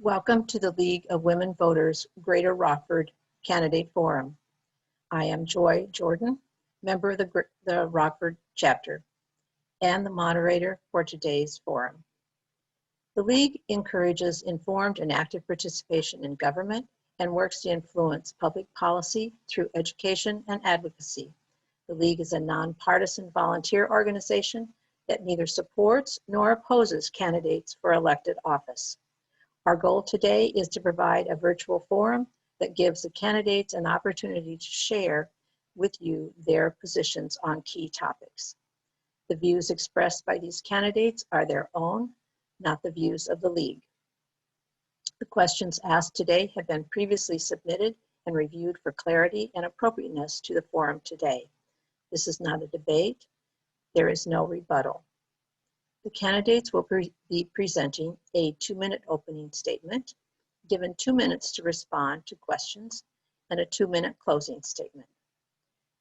Welcome to the League of Women Voters Greater Rockford Candidate Forum. I am Joy Jordan, member of the Rockford chapter and the moderator for today's forum. The League encourages informed and active participation in government and works to influence public policy through education and advocacy. The League is a nonpartisan volunteer organization that neither supports nor opposes candidates for elected office. Our goal today is to provide a virtual forum that gives the candidates an opportunity to share with you their positions on key topics. The views expressed by these candidates are their own, not the views of the League. The questions asked today have been previously submitted and reviewed for clarity and appropriateness to the forum today. This is not a debate. There is no rebuttal. The candidates will be presenting a 2-minute opening statement, given 2 minutes to respond to questions, and a 2-minute closing statement.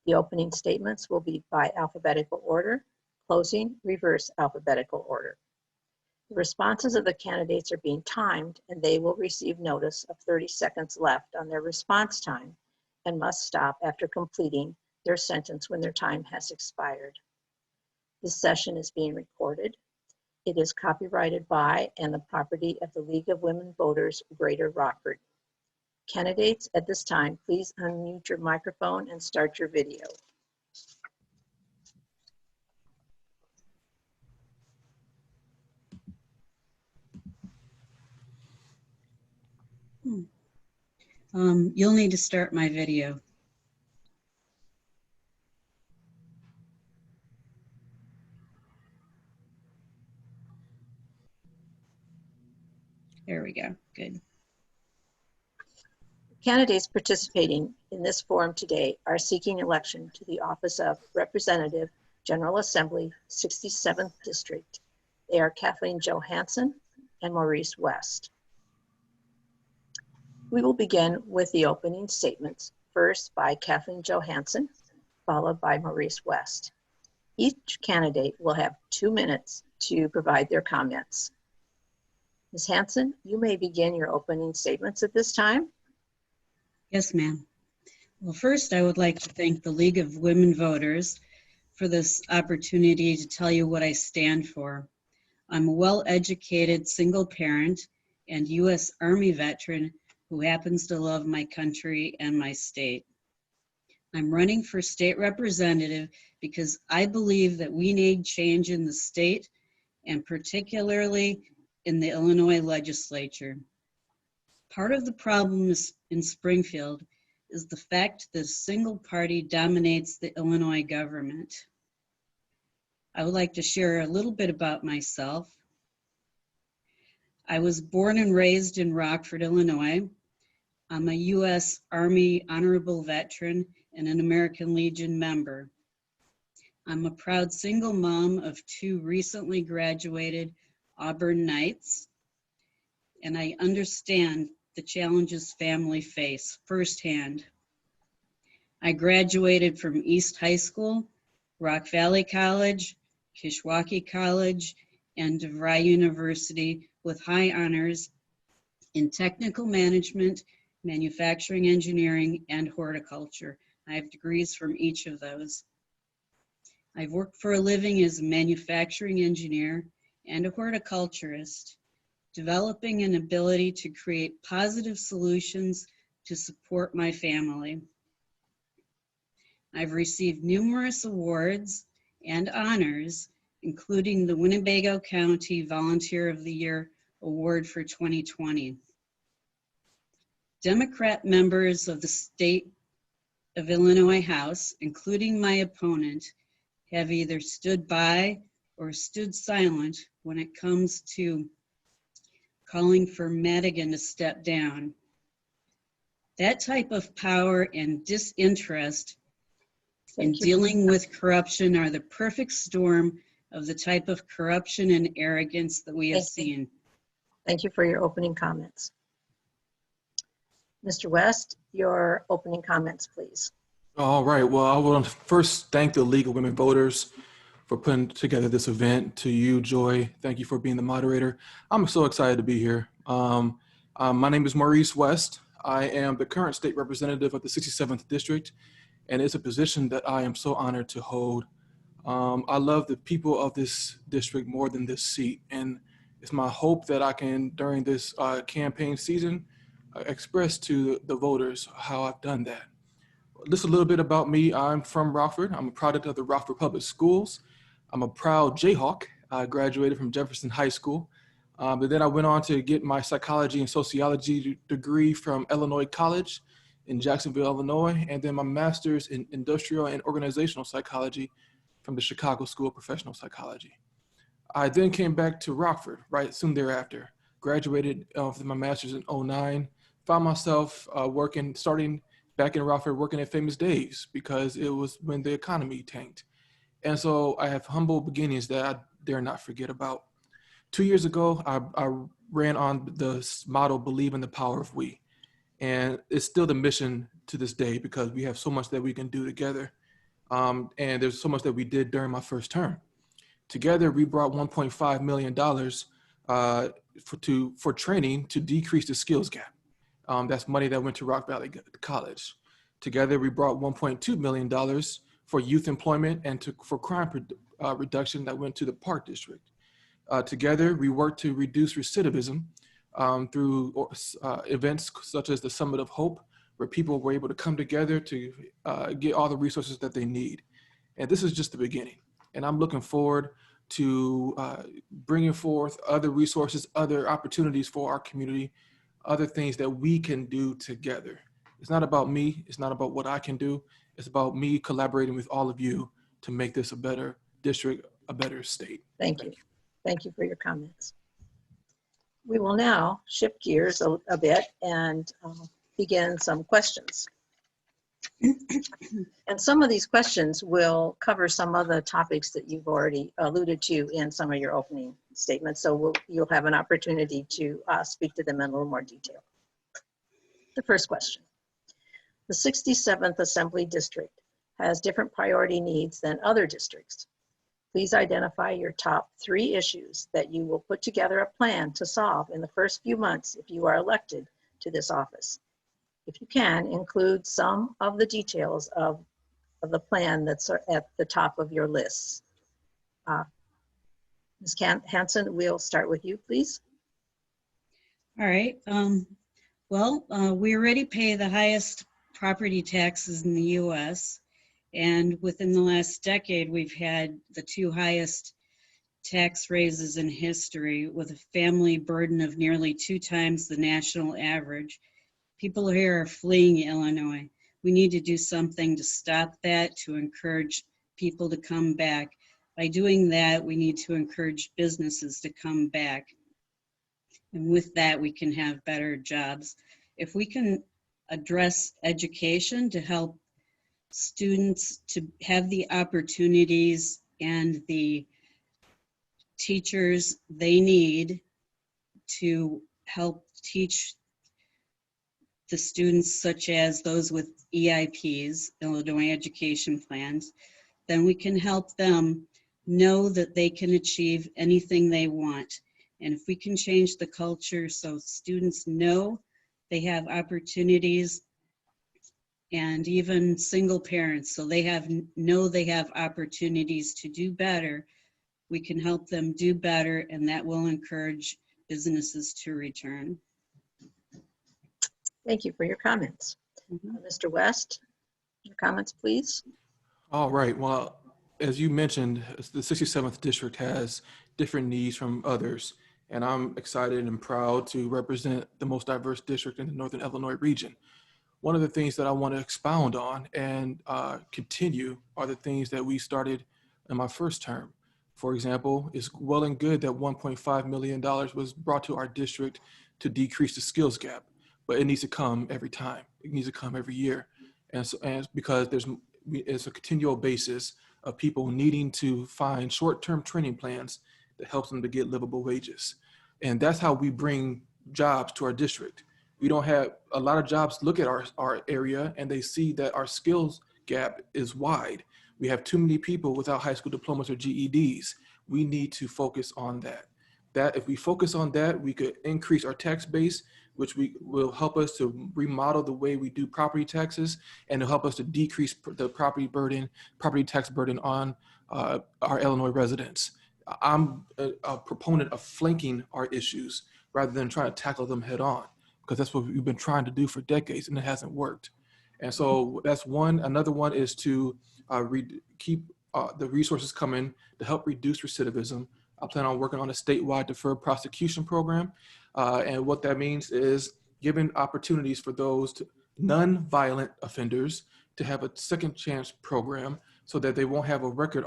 The opening statements will be by alphabetical order, closing reverse alphabetical order. The responses of the candidates are being timed, and they will receive notice of 30 seconds left on their response time and must stop after completing their sentence when their time has expired. This session is being recorded. It is copyrighted by and the property of the League of Women Voters Greater Rockford. Candidates, at this time, please unmute your microphone and start your video. You'll need to start my video. There we go, good. Candidates participating in this forum today are seeking election to the office of Representative, General Assembly, 67th District. They are Kathleen Johansson and Maurice West. We will begin with the opening statements, first by Kathleen Johansson, followed by Maurice West. Each candidate will have 2 minutes to provide their comments. Ms. Hanson, you may begin your opening statements at this time. Yes, ma'am. Well, first, I would like to thank the League of Women Voters for this opportunity to tell you what I stand for. I'm a well-educated single parent and U.S. Army veteran who happens to love my country and my state. I'm running for state representative because I believe that we need change in the state and particularly in the Illinois legislature. Part of the problem in Springfield is the fact that a single party dominates the Illinois government. I would like to share a little bit about myself. I was born and raised in Rockford, Illinois. I'm a U.S. Army honorable veteran and an American Legion member. I'm a proud single mom of 2 recently graduated Auburn Knights, and I understand the challenges family face firsthand. I graduated from East High School, Rock Valley College, Kishwaukee College, and DeVry University with high honors in technical management, manufacturing engineering, and horticulture. I have degrees from each of those. I've worked for a living as a manufacturing engineer and a horticulturist, developing an ability to create positive solutions to support my family. I've received numerous awards and honors, including the Winnebago County Volunteer of the Year Award for 2020. Democrat members of the state of Illinois House, including my opponent, have either stood by or stood silent when it comes to calling for Madigan to step down. That type of power and disinterest in dealing with corruption are the perfect storm of the type of corruption and arrogance that we have seen. Thank you for your opening comments. Mr. West, your opening comments, please. All right, well, I want to first thank the League of Women Voters for putting together this event. To you, Joy, thank you for being the moderator. I'm so excited to be here. My name is Maurice West. I am the current state representative of the 67th District, and it's a position that I am so honored to hold. I love the people of this district more than this seat, and it's my hope that I can, during this campaign season, express to the voters how I've done that. Just a little bit about me. I'm from Rockford. I'm a product of the Rockford Public Schools. I'm a proud Jayhawk. I graduated from Jefferson High School. But then I went on to get my psychology and sociology degree from Illinois College in Jacksonville, Illinois, and then my master's in industrial and organizational psychology from the Chicago School of Professional Psychology. I then came back to Rockford right soon thereafter, graduated with my master's in '09, found myself starting back in Rockford working at Famous Dave's because it was when the economy tanked. And so I have humble beginnings that I dare not forget about. 2 years ago, I ran on the motto, believe in the power of we. And it's still the mission to this day because we have so much that we can do together. And there's so much that we did during my first term. Together, we brought $1.5 million for training to decrease the skills gap. That's money that went to Rock Valley College. Together, we brought $1.2 million for youth employment and for crime reduction that went to the Park District. Together, we worked to reduce recidivism through events such as the Summit of Hope, where people were able to come together to get all the resources that they need. And this is just the beginning. And I'm looking forward to bringing forth other resources, other opportunities for our community, other things that we can do together. It's not about me. It's not about what I can do. It's about me collaborating with all of you to make this a better district, a better state. Thank you. Thank you for your comments. We will now shift gears a bit and begin some questions. And some of these questions will cover some of the topics that you've already alluded to in some of your opening statements. So you'll have an opportunity to speak to them in a little more detail. The first question. The 67th Assembly District has different priority needs than other districts. Please identify your top 3 issues that you will put together a plan to solve in the first few months if you are elected to this office. If you can, include some of the details of the plan that's at the top of your lists. Ms. Hanson, we'll start with you, please. All right. We already pay the highest property taxes in the U.S. And within the last decade, we've had the 2 highest tax raises in history with a family burden of nearly 2 times the national average. People here are fleeing Illinois. We need to do something to stop that, to encourage people to come back. By doing that, we need to encourage businesses to come back. And with that, we can have better jobs. If we can address education to help students to have the opportunities and the teachers they need to help teach the students, such as those with EIPs, Illinois Education Plans, then we can help them know that they can achieve anything they want. And if we can change the culture so students know they have opportunities, and even single parents, so they know they have opportunities to do better, we can help them do better, and that will encourage businesses to return. Thank you for your comments. Mr. West, your comments, please. All right. Well, as you mentioned, the 67th District has different needs from others, and I'm excited and proud to represent the most diverse district in the Northern Illinois region. One of the things that I want to expound on and continue are the things that we started in my first term. For example, it's well and good that $1.5 million was brought to our district to decrease the skills gap, but it needs to come every time. It needs to come every year. And because it's a continual basis of people needing to find short-term training plans that helps them to get livable wages. And that's how we bring jobs to our district. We don't have a lot of jobs look at our area and they see that our skills gap is wide. We have too many people without high school diplomas or GEDs. We need to focus on that. That if we focus on that, we could increase our tax base, which will help us to remodel the way we do property taxes, and to help us to decrease the property tax burden on our Illinois residents. I'm a proponent of flanking our issues rather than trying to tackle them head on, because that's what we've been trying to do for decades and it hasn't worked. And so that's one. Another one is to keep the resources coming to help reduce recidivism. I plan on working on a statewide deferred prosecution program. And what that means is giving opportunities for those non-violent offenders to have a second chance program so that they won't have a record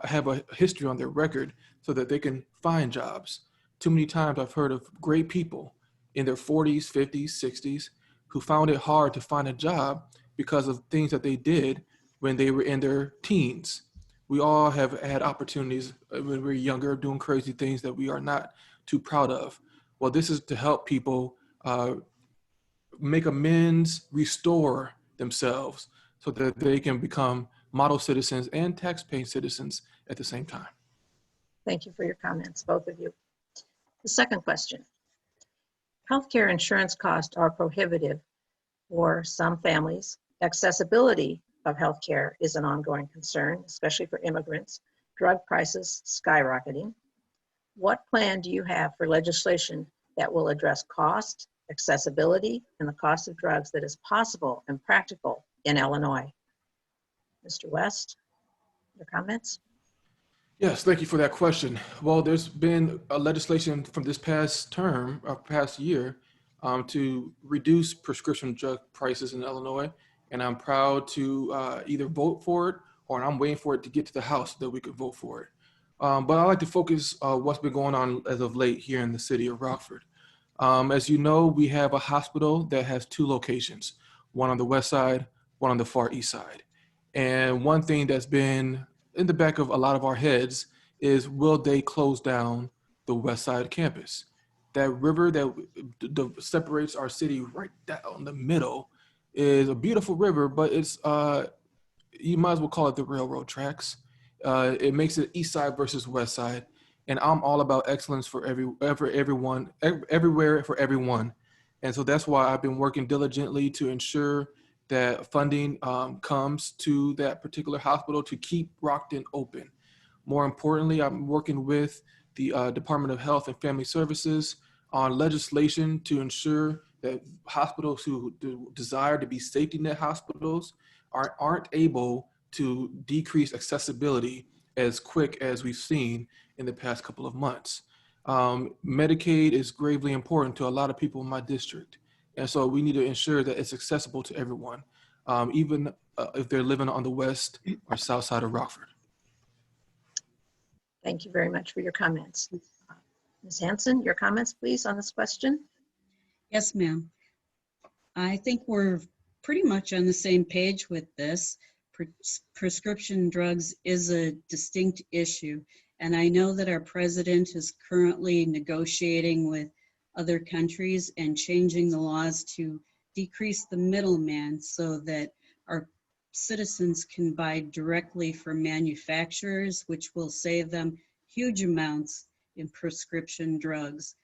have a history on their record so that they can find jobs. Too many times I've heard of great people in their 40s, 50s, 60s who found it hard to find a job because of things that they did when they were in their teens. We all have had opportunities when we were younger doing crazy things that we are not too proud of. Well, this is to help people make amends, restore themselves so that they can become model citizens and tax-paying citizens at the same time. Thank you for your comments, both of you. The second question. Healthcare insurance costs are prohibitive for some families. Accessibility of healthcare is an ongoing concern, especially for immigrants. Drug prices skyrocketing. What plan do you have for legislation that will address cost, accessibility, and the cost of drugs that is possible and practical in Illinois? Mr. West, your comments? Yes, thank you for that question. Well, there's been a legislation from this past term, or past year, to reduce prescription drug prices in Illinois, and I'm proud to either vote for it or I'm waiting for it to get to the House so that we could vote for it. But I like to focus what's been going on as of late here in the city of Rockford. As you know, we have a hospital that has two locations, one on the west side, one on the far east side. And one thing that's been in the back of a lot of our heads is, will they close down the west side campus? That river that separates our city right down the middle is a beautiful river, but it's, you might as well call it the railroad tracks. It makes it east side versus west side. And I'm all about excellence for everyone, everywhere for everyone. And so that's why I've been working diligently to ensure that funding comes to that particular hospital to keep Rockton open. More importantly, I'm working with the Department of Health and Family Services on legislation to ensure that hospitals who desire to be safety net hospitals aren't able to decrease accessibility as quick as we've seen in the past couple of months. Medicaid is gravely important to a lot of people in my district. And so we need to ensure that it's accessible to everyone, even if they're living on the west or south side of Rockford. Thank you very much for your comments. Ms. Hanson, your comments, please, on this question. Yes, ma'am. I think we're pretty much on the same page with this. Prescription drugs is a distinct issue, and I know that our president is currently negotiating with other countries and changing the laws to decrease the middleman so that our citizens can buy directly from manufacturers, which will save them huge amounts in prescription drugs.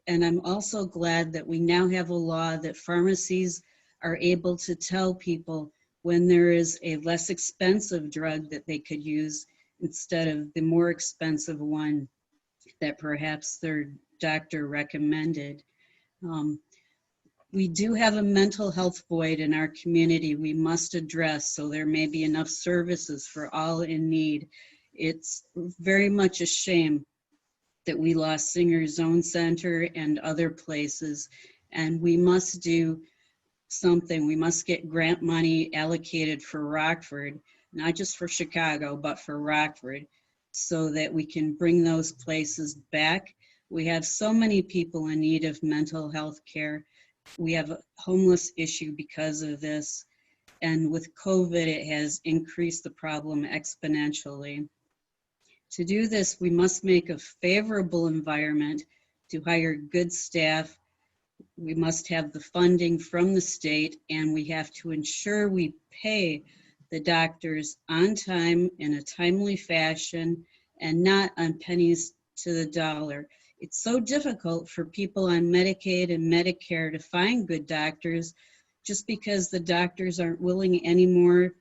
And I'm also glad that we now have a law that pharmacies are able to tell people when there is a less expensive drug that they could use instead of the more expensive one that perhaps their doctor recommended. We do have a mental health void in our community we must address, so there may be enough services for all in need. It's very much a shame that we lost Singer Zone Center and other places, and we must do something. We must get grant money allocated for Rockford, not just for Chicago, but for Rockford, so that we can bring those places back. We have so many people in need of mental health care. We have a homeless issue because of this. And with COVID, it has increased the problem exponentially. To do this, we must make a favorable environment to hire good staff. We must have the funding from the state, and we have to ensure we pay the doctors on time in a timely fashion and not on pennies to the dollar. It's so difficult for people on Medicaid and Medicare to find good doctors just because the doctors aren't willing anymore,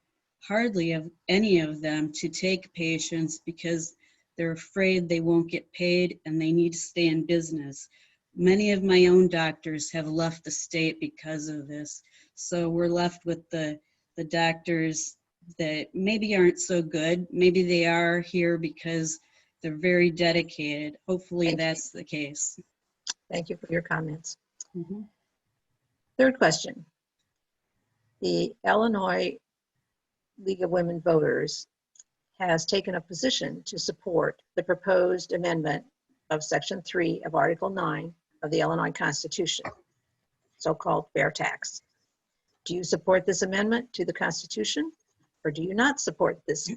hardly of any of them, to take patients because they're afraid they won't get paid and they need to stay in business. Many of my own doctors have left the state because of this. So we're left with the doctors that maybe aren't so good. Maybe they are here because they're very dedicated. Hopefully that's the case. Thank you for your comments. Mhm. Third question. The Illinois League of Women Voters has taken a position to support the proposed amendment of Section 3 of Article 9 of the Illinois Constitution, so-called fair tax. Do you support this amendment to the Constitution, or do you not support this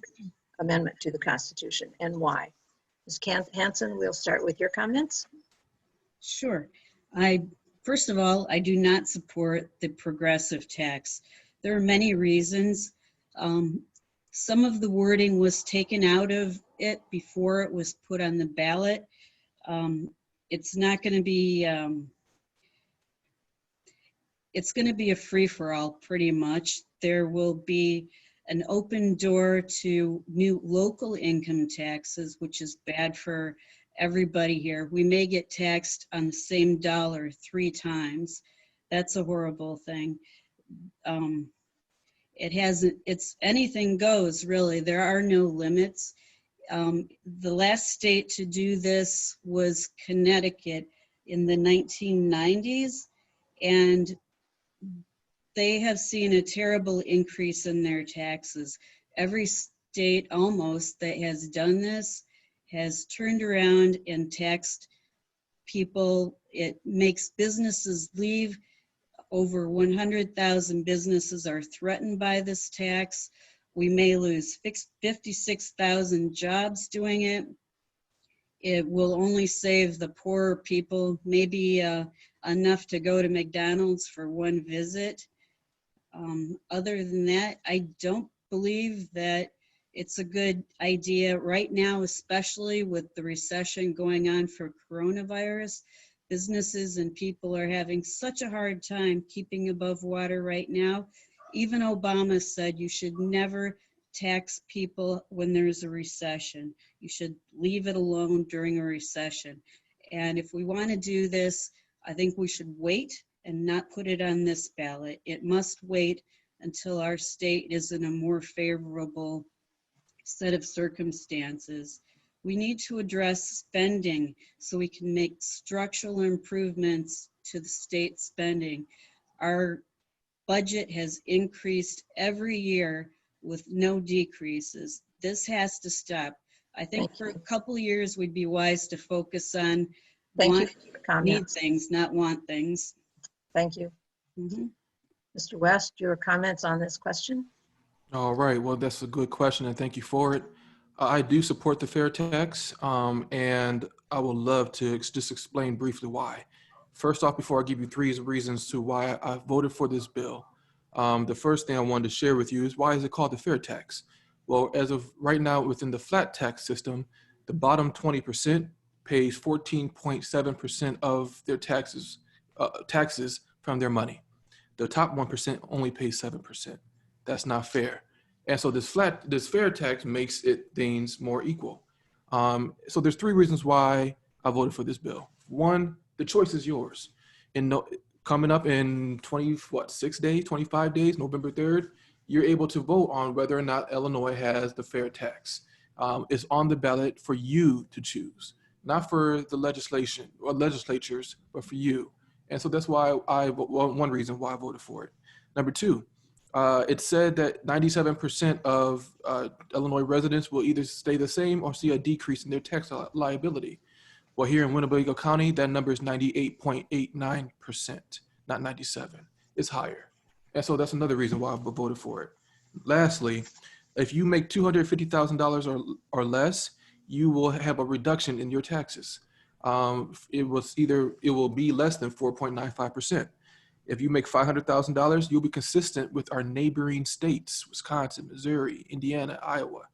amendment to the Constitution, and why? Ms. Hanson, we'll start with your comments. Sure. First of all, I do not support the progressive tax. There are many reasons. Some of the wording was taken out of it before it was put on the ballot. It's not going to be, it's going to be a free-for-all pretty much. There will be an open door to new local income taxes, which is bad for everybody here. We may get taxed on the same dollar 3 times. That's a horrible thing. It's anything goes, really. There are no limits. The last state to do this was Connecticut in the 1990s, and they have seen a terrible increase in their taxes. Every state almost that has done this has turned around and taxed people. It makes businesses leave. Over 100,000 businesses are threatened by this tax. We may lose 56,000 jobs doing it. It will only save the poorer people, maybe enough to go to McDonald's for one visit. Other than that, I don't believe that it's a good idea right now, especially with the recession going on for coronavirus. Businesses and people are having such a hard time keeping above water right now. Even Obama said you should never tax people when there's a recession. You should leave it alone during a recession. And if we want to do this, I think we should wait and not put it on this ballot. It must wait until our state is in a more favorable set of circumstances. We need to address spending so we can make structural improvements to the state spending. Our budget has increased every year with no decreases. This has to stop. I think for a couple of years, we'd be wise to focus on need things, not want things. Thank you. Mm-hmm. Mr. West, your comments on this question? All right, well, that's a good question, and thank you for it. I do support the fair tax, and I would love to just explain briefly why. First off, before I give you 3 reasons to why I voted for this bill, the first thing I wanted to share with you is why is it called the fair tax? Well, as of right now, within the flat tax system, the bottom 20% pays 14.7% of their taxes from their money. The top 1% only pays 7%. That's not fair. And so this fair tax makes things more equal. So there's 3 reasons why I voted for this bill. 1, the choice is yours. Coming up in 25 days, November 3rd, you're able to vote on whether or not Illinois has the fair tax. It's on the ballot for you to choose, not for the legislation or legislatures, but for you. And so that's why one reason why I voted for it. Number 2, it said that 97% of Illinois residents will either stay the same or see a decrease in their tax liability. Well, here in Winnebago County, that number is 98.89%, not 97. It's higher. And so that's another reason why I voted for it. Lastly, if you make $250,000 or less, you will have a reduction in your taxes. It will be less than 4.95%. If you make $500,000, you'll be consistent with our neighboring states, Wisconsin, Missouri, Indiana, Iowa.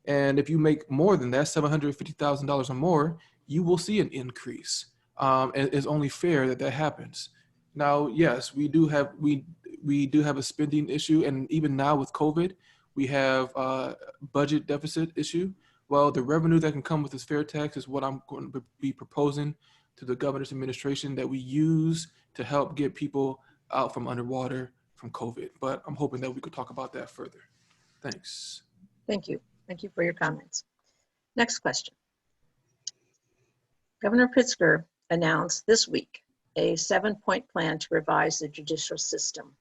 And if you make more than that, $750,000 or more, you will see an increase. And it's only fair that that happens. Now, yes, we do have a spending issue, and even now with COVID, we have a budget deficit issue. Well, the revenue that can come with this fair tax is what I'm going to be proposing to the governor's administration that we use to help get people out from underwater from COVID. But I'm hoping that we could talk about that further. Thanks. Thank you. Thank you for your comments. Next question. Governor Pritzker announced this week a 7-point plan to revise the judicial system.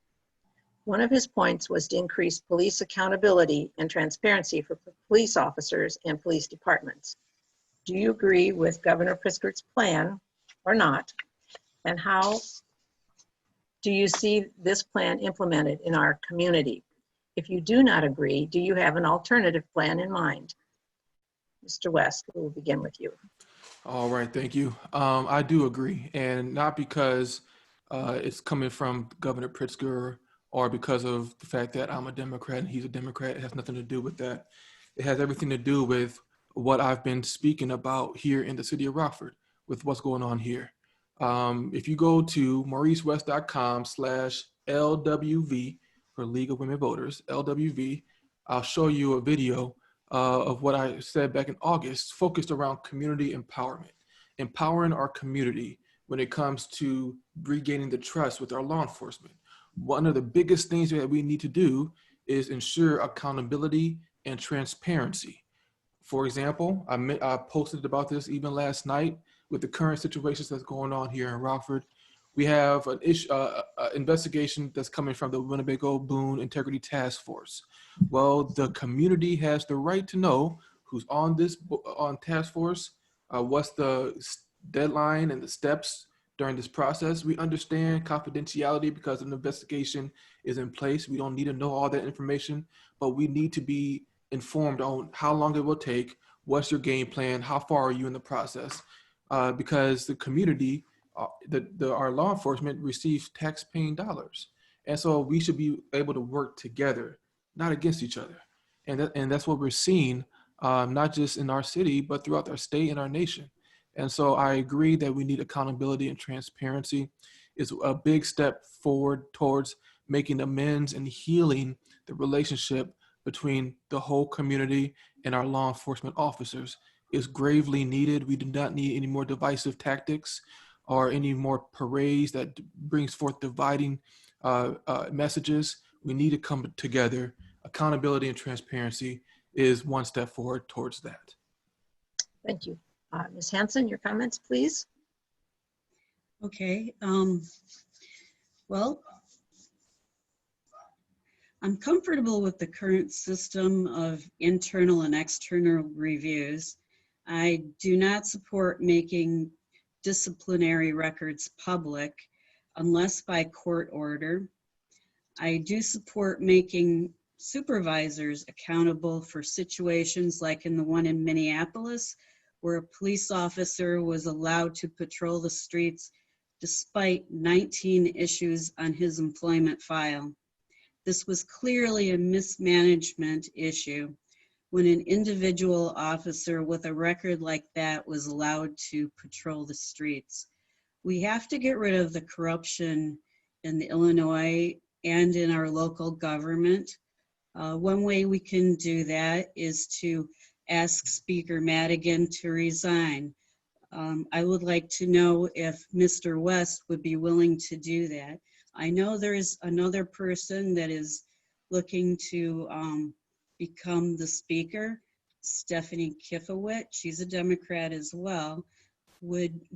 One of his points was to increase police accountability and transparency for police officers and police departments. Do you agree with Governor Pritzker's plan or not? And how do you see this plan implemented in our community? If you do not agree, do you have an alternative plan in mind? Mr. West, we will begin with you. All right, thank you. I do agree, and not because it's coming from Governor Pritzker or because of the fact that I'm a Democrat and he's a Democrat. It has nothing to do with that. It has everything to do with what I've been speaking about here in the city of Rockford with what's going on here. If you go to mauricewest.com/LWV for League of Women Voters, LWV, I'll show you a video of what I said back in August, focused around community empowerment, empowering our community when it comes to regaining the trust with our law enforcement. One of the biggest things that we need to do is ensure accountability and transparency. For example, I posted about this even last night with the current situations that's going on here in Rockford. We have an investigation that's coming from the Winnebago Boone Integrity Task Force. Well, the community has the right to know who's on task force, what's the deadline and the steps during this process. We understand confidentiality because an investigation is in place. We don't need to know all that information, but we need to be informed on how long it will take, what's your game plan, how far are you in the process, because the community, our law enforcement receives tax-paying dollars. And so we should be able to work together, not against each other. And that's what we're seeing, not just in our city, but throughout our state and our nation. And so I agree that we need accountability and transparency. It's a big step forward towards making amends and healing the relationship between the whole community and our law enforcement officers. Is gravely needed. We do not need any more divisive tactics or any more parades that brings forth dividing messages. We need to come together. Accountability and transparency is one step forward towards that. Thank you. Ms. Hanson, your comments, please. Okay. Well, I'm comfortable with the current system of internal and external reviews. I do not support making disciplinary records public unless by court order. I do support making supervisors accountable for situations like in the one in Minneapolis, where a police officer was allowed to patrol the streets despite 19 issues on his employment file. This was clearly a mismanagement issue when an individual officer with a record like that was allowed to patrol the streets. We have to get rid of the corruption in Illinois and in our local government. One way we can do that is to ask Speaker Madigan to resign. I would like to know if Mr. West would be willing to do that. I know there's another person that is looking to become the speaker, Stephanie Kifowit. She's a Democrat as well.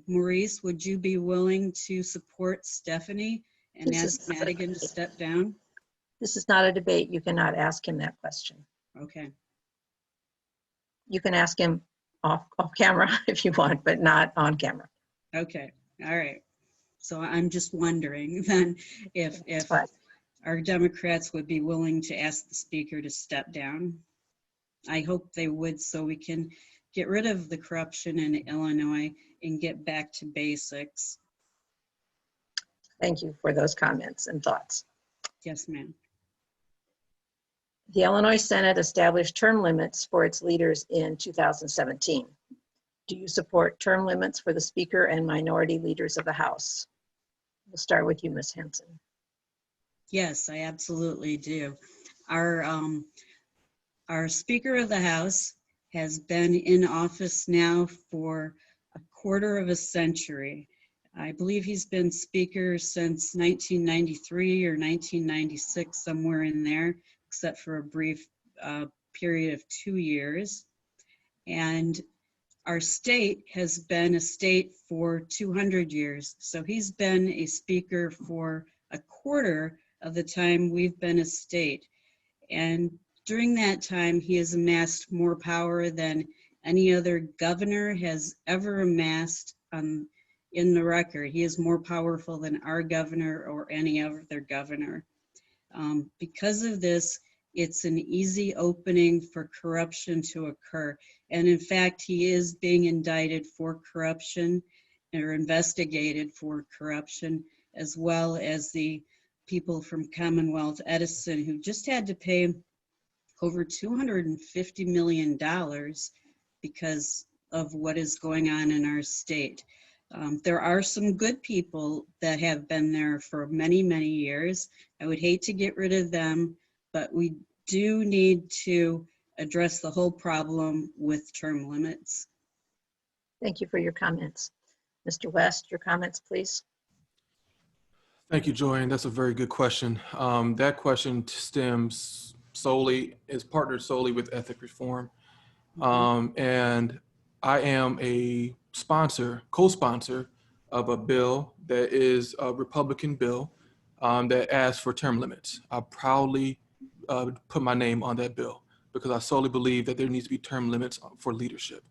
Maurice, would you be willing to support Stephanie and ask Madigan to step down? This is not a debate. You cannot ask him that question. Okay. You can ask him off camera if you want, but not on camera. Okay. All right. So I'm just wondering then if our Democrats would be willing to ask the speaker to step down. I hope they would, so we can get rid of the corruption in Illinois and get back to basics. Thank you for those comments and thoughts. Yes, ma'am. The Illinois Senate established term limits for its leaders in 2017. Do you support term limits for the Speaker and minority leaders of the House? We'll start with you, Ms. Hanson. Yes, I absolutely do. Our Speaker of the House has been in office now for a quarter of a century. I believe he's been Speaker since 1993 or 1996, somewhere in there, except for a brief period of 2 years. And our state has been a state for 200 years. So he's been a Speaker for a quarter of the time we've been a state. And during that time, he has amassed more power than any other governor has ever amassed in the record. He is more powerful than our governor or any other governor. Because of this, it's an easy opening for corruption to occur. And in fact, he is being indicted for corruption or investigated for corruption, as well as the people from Commonwealth Edison who just had to pay over $250 million because of what is going on in our state. There are some good people that have been there for many, many years. I would hate to get rid of them, but we do need to address the whole problem with term limits. Thank you for your comments. Mr. West, your comments, please. Thank you, Joy, and that's a very good question. That question is partnered solely with ethic reform. And I am a co-sponsor of a bill that is a Republican bill that asks for term limits. I proudly put my name on that bill because I solely believe that there needs to be term limits for leadership.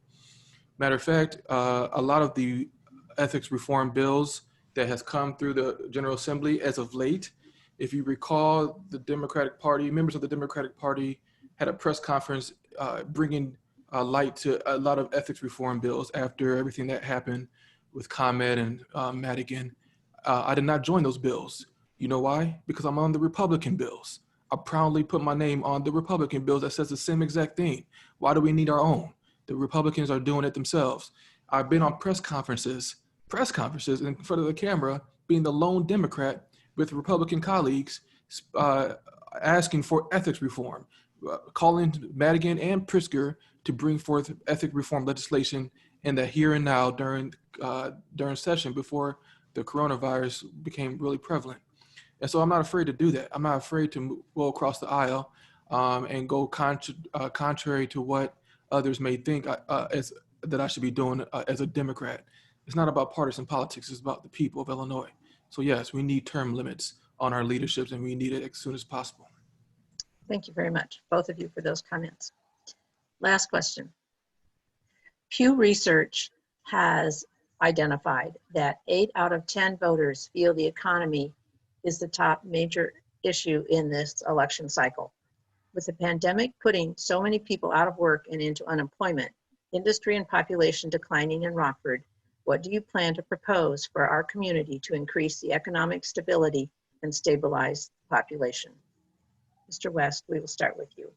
Matter of fact, a lot of the ethics reform bills that has come through the General Assembly as of late, if you recall, members of the Democratic Party had a press conference bringing light to a lot of ethics reform bills after everything that happened with ComEd and Madigan. I did not join those bills. You know why? Because I'm on the Republican bills. I proudly put my name on the Republican bills that says the same exact thing. Why do we need our own? The Republicans are doing it themselves. I've been on press conferences in front of the camera, being the lone Democrat with Republican colleagues asking for ethics reform, calling Madigan and Pritzker to bring forth ethic reform legislation in the here and now during session before the coronavirus became really prevalent. And so I'm not afraid to do that. I'm not afraid to go across the aisle and go contrary to what others may think that I should be doing as a Democrat. It's not about partisan politics. It's about the people of Illinois. So yes, we need term limits on our leaderships, and we need it as soon as possible. Thank you very much, both of you, for those comments. Last question. Pew Research has identified that 8 out of 10 voters feel the economy is the top major issue in this election cycle. With the pandemic putting so many people out of work and into unemployment, industry and population declining in Rockford, what do you plan to propose for our community to increase the economic stability and stabilize the population? Mr. West, we will start with you.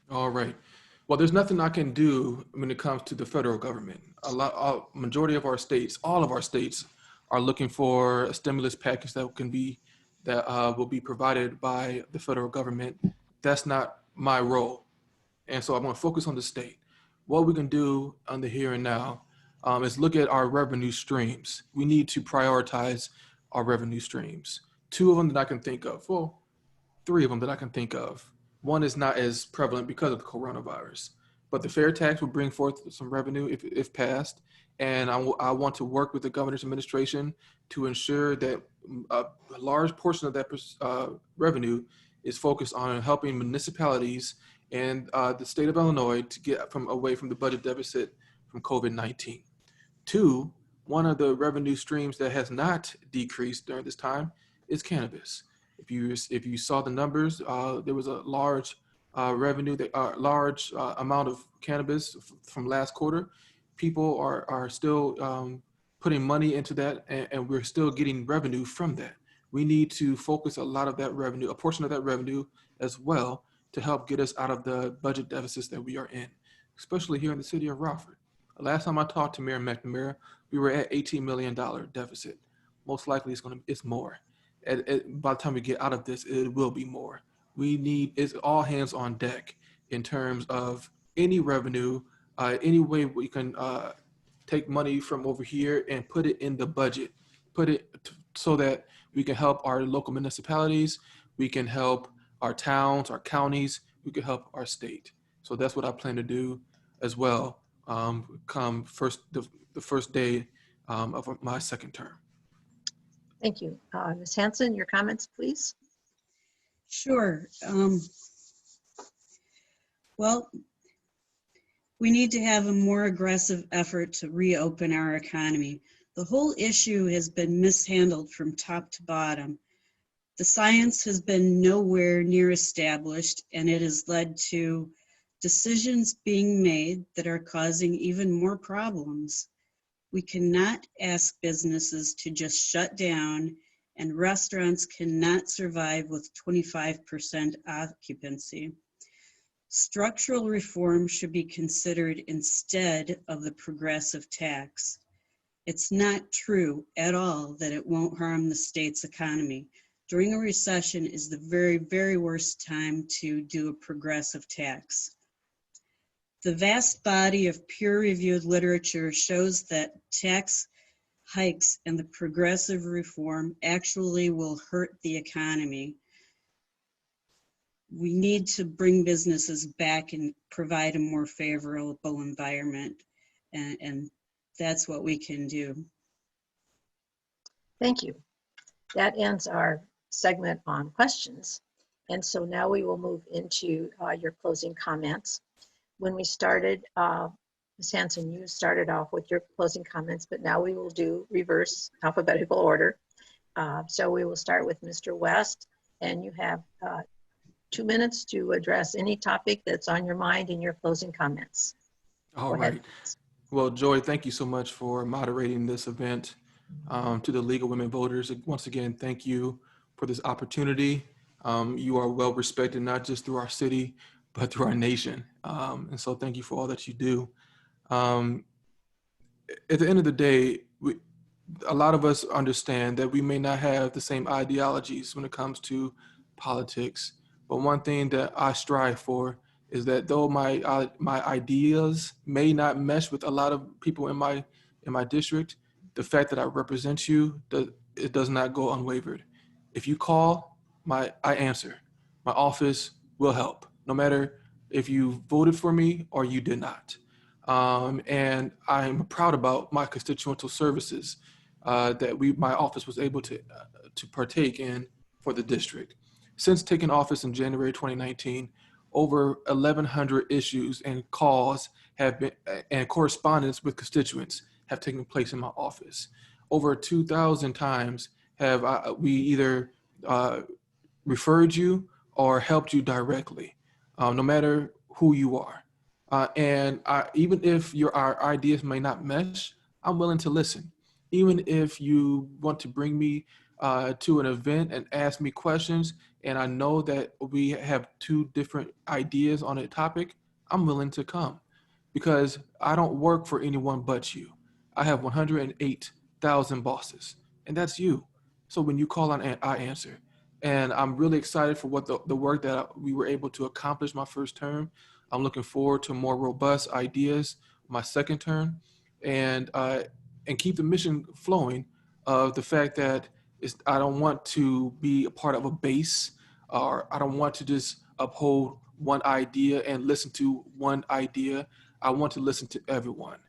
All right. Well, there's nothing I can do when it comes to the federal government. Majority of our states, all of our states, are looking for a stimulus package that will be provided by the federal government. That's not my role, and so I'm going to focus on the state. What we can do on the here and now is look at our revenue streams. We need to prioritize our revenue streams. 2 of them that I can think of. Well, 3 of them that I can think of. One is not as prevalent because of the coronavirus, but the fair tax will bring forth some revenue if passed. And I want to work with the governor's administration to ensure that a large portion of that revenue is focused on helping municipalities and the state of Illinois to get away from the budget deficit from COVID-19. 2, one of the revenue streams that has not decreased during this time is cannabis. If you saw the numbers, there was a large large amount of cannabis from last quarter. People are still putting money into that, and we're still getting revenue from that. We need to focus a lot of that revenue, a portion of that revenue as well, to help get us out of the budget deficits that we are in, especially here in the city of Rockford. Last time I talked to Mayor McNamara, we were at $18 million deficit. Most likely it's more. By the time we get out of this, it will be more. It's all hands on deck in terms of any revenue, any way we can take money from over here and put it in the budget, so that we can help our local municipalities, we can help our towns, our counties, we can help our state. So that's what I plan to do as well, come the first day of my second term. Thank you. Ms. Hanson, your comments, please. Sure. Well, we need to have a more aggressive effort to reopen our economy. The whole issue has been mishandled from top to bottom. The science has been nowhere near established, and it has led to decisions being made that are causing even more problems. We cannot ask businesses to just shut down, and restaurants cannot survive with 25% occupancy. Structural reform should be considered instead of the progressive tax. It's not true at all that it won't harm the state's economy. During a recession is the very, very worst time to do a progressive tax. The vast body of peer-reviewed literature shows that tax hikes and the progressive reform actually will hurt the economy. We need to bring businesses back and provide a more favorable environment, and that's what we can do. Thank you. That ends our segment on questions. And so now we will move into your closing comments. When we started, Ms. Hanson, you started off with your closing comments, but now we will do reverse alphabetical order. So we will start with Mr. West, and you have 2 minutes to address any topic that's on your mind in your closing comments. All right. Well, Joy, thank you so much for moderating this event. To the League of Women Voters, once again, thank you for this opportunity. You are well respected, not just through our city, but through our nation. And so thank you for all that you do. At the end of the day, a lot of us understand that we may not have the same ideologies when it comes to politics, but one thing that I strive for is that though my ideas may not mesh with a lot of people in my district, the fact that I represent you, it does not go unwavered. If you call, I answer. My office will help, no matter if you voted for me or you did not. And I'm proud about my constituental services that my office was able to partake in for the district. Since taking office in January 2019, over 1,100 issues and calls have been, and correspondence with constituents have taken place in my office. Over 2,000 times have we either referred you or helped you directly, no matter who you are. And even if our ideas may not mesh, I'm willing to listen. Even if you want to bring me to an event and ask me questions, and I know that we have two different ideas on a topic, I'm willing to come, because I don't work for anyone but you. I have 108,000 bosses, and that's you. So when you call on, I answer. And I'm really excited for what the work that we were able to accomplish my first term. I'm looking forward to more robust ideas my second term, and keep the mission flowing of the fact that I don't want to be a part of a base, or I don't want to just uphold one idea and listen to one idea. I want to listen to everyone.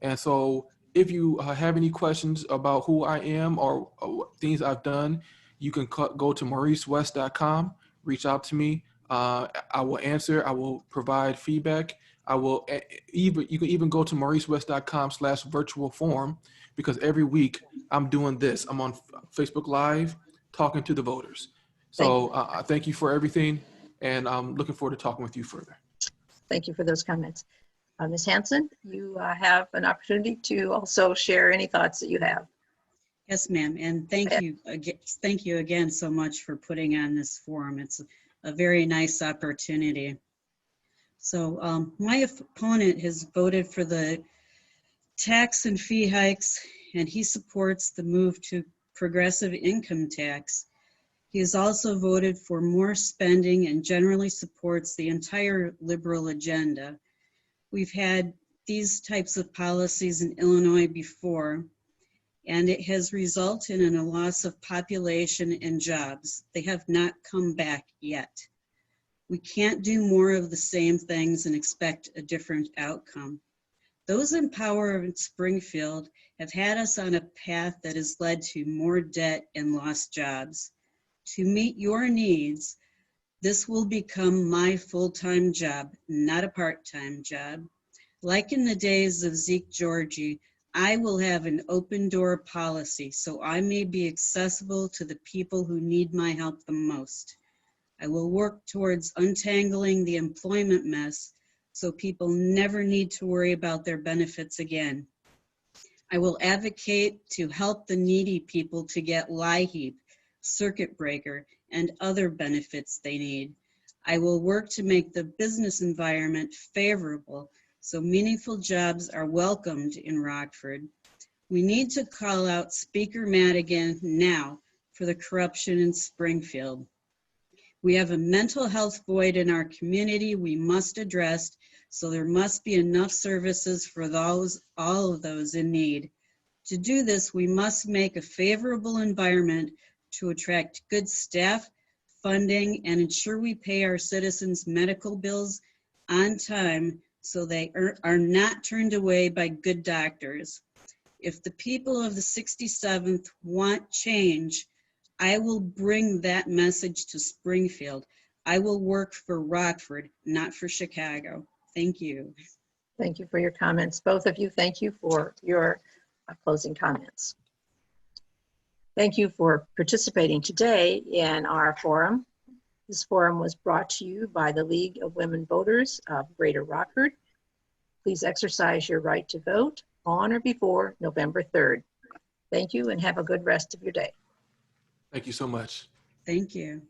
And so if you have any questions about who I am or things I've done, you can go to mauricewest.com, reach out to me. I will answer. I will provide feedback. You can even go to mauricewest.com/virtual forum, because every week I'm doing this. I'm on Facebook Live talking to the voters. So thank you for everything, and I'm looking forward to talking with you further. Thank you for those comments. Ms. Hanson, you have an opportunity to also share any thoughts that you have. Yes, ma'am, and thank you again so much for putting on this forum. It's a very nice opportunity. So my opponent has voted for the tax and fee hikes, and he supports the move to progressive income tax. He has also voted for more spending and generally supports the entire liberal agenda. We've had these types of policies in Illinois before, and it has resulted in a loss of population and jobs. They have not come back yet. We can't do more of the same things and expect a different outcome. Those in power in Springfield have had us on a path that has led to more debt and lost jobs. To meet your needs, this will become my full-time job, not a part-time job. Like in the days of Zeke Georgie, I will have an open door policy so I may be accessible to the people who need my help the most. I will work towards untangling the employment mess so people never need to worry about their benefits again. I will advocate to help the needy people to get LIHEAP, circuit breaker, and other benefits they need. I will work to make the business environment favorable so meaningful jobs are welcomed in Rockford. We need to call out Speaker Madigan now for the corruption in Springfield. We have a mental health void in our community we must address, so there must be enough services for all of those in need. To do this, we must make a favorable environment to attract good staff, funding, and ensure we pay our citizens' medical bills on time so they are not turned away by good doctors. If the people of the 67th want change, I will bring that message to Springfield. I will work for Rockford, not for Chicago. Thank you. Thank you for your comments. Both of you, thank you for your closing comments. Thank you for participating today in our forum. This forum was brought to you by the League of Women Voters of Greater Rockford. Please exercise your right to vote on or before November 3rd. Thank you and have a good rest of your day. Thank you so much. Thank you.